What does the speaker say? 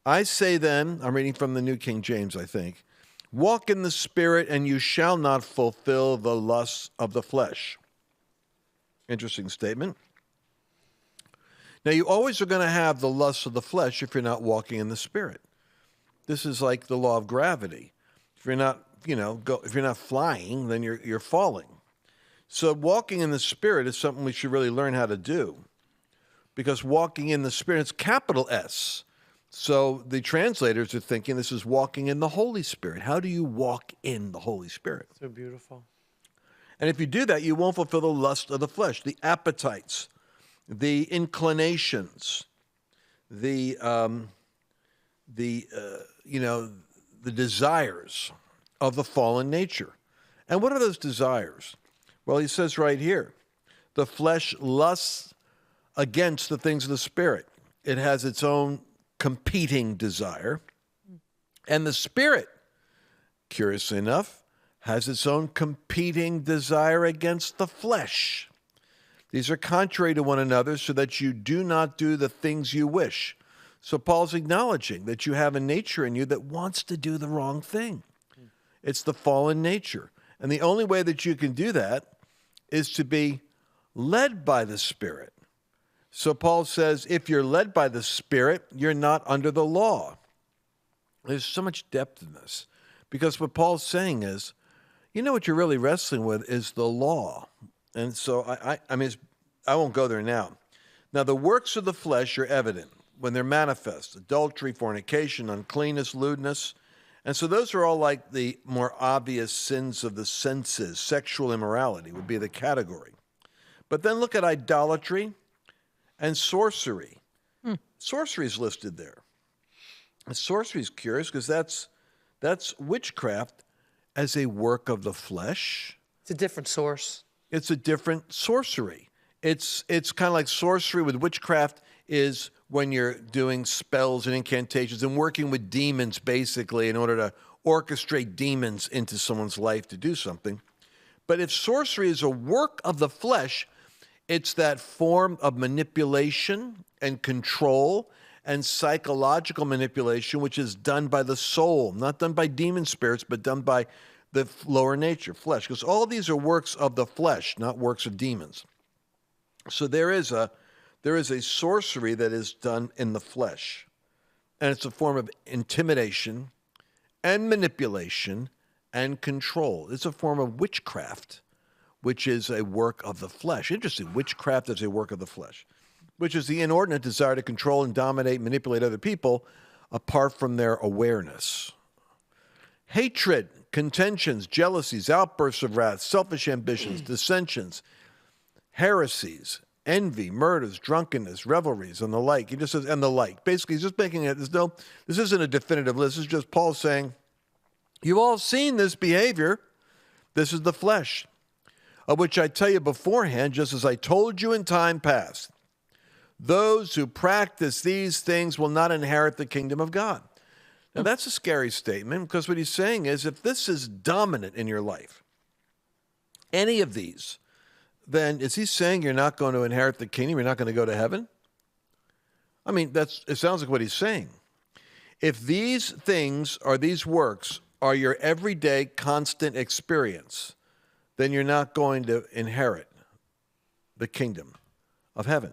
I say then, I'm reading from the New King James, I think, walk in the Spirit, and you shall not fulfill the lusts of the flesh. Interesting statement. Now, you always are going to have the lusts of the flesh if you're not walking in the Spirit. This is like the law of gravity. If you're not, if you're not flying, then you're falling. So walking in the Spirit is something we should really learn how to do, because walking in the Spirit is capital S. So the translators are thinking this is walking in the Holy Spirit. How do you walk in the Holy Spirit? So beautiful. And if you do that, you won't fulfill the lust of the flesh, the appetites, the inclinations, the desires of the fallen nature. And what are those desires? Well, he says right here, the flesh lusts against the things of the Spirit. It has its own competing desire. And the Spirit, curiously enough, has its own competing desire against the flesh. These are contrary to one another, so that you do not do the things you wish. So Paul's acknowledging that you have a nature in you that wants to do the wrong thing. It's the fallen nature. And the only way that you can do that is to be led by the Spirit. So Paul says, if you're led by the Spirit, you're not under the law. There's so much depth in this, because what Paul's saying is, what you're really wrestling with is the law. And so I won't go there now. Now, the works of the flesh are evident when they're manifest: adultery, fornication, uncleanness, lewdness. And so those are all like the more obvious sins of the senses. Sexual immorality would be the category. But then look at idolatry and sorcery. Sorcery is listed there. And sorcery is curious because that's witchcraft as a work of the flesh. It's a different source. It's a different sorcery. It's kind of like sorcery with witchcraft is when you're doing spells and incantations and working with demons, basically, in order to orchestrate demons into someone's life to do something. But if sorcery is a work of the flesh, it's that form of manipulation and control and psychological manipulation, which is done by the soul, not done by demon spirits, but done by the lower nature, flesh. Because all these are works of the flesh, not works of demons. So there is a sorcery that is done in the flesh. And it's a form of intimidation and manipulation and control. It's a form of witchcraft, which is a work of the flesh. Interesting, witchcraft is a work of the flesh, which is the inordinate desire to control and dominate, manipulate other people apart from their awareness. Hatred, contentions, jealousies, outbursts of wrath, selfish ambitions, dissensions, heresies, envy, murders, drunkenness, revelries, and the like. He just says, and the like. Basically, he's just making it, this isn't a definitive list. This is just Paul saying, you've all seen this behavior. This is the flesh, of which I tell you beforehand, just as I told you in time past, those who practice these things will not inherit the kingdom of God. Now, that's a scary statement, because what he's saying is, if this is dominant in your life, any of these, then is he saying you're not going to inherit the kingdom, you're not going to go to heaven? I mean, it sounds like what he's saying. If these things or these works are your everyday, constant experience, then you're not going to inherit the kingdom of heaven.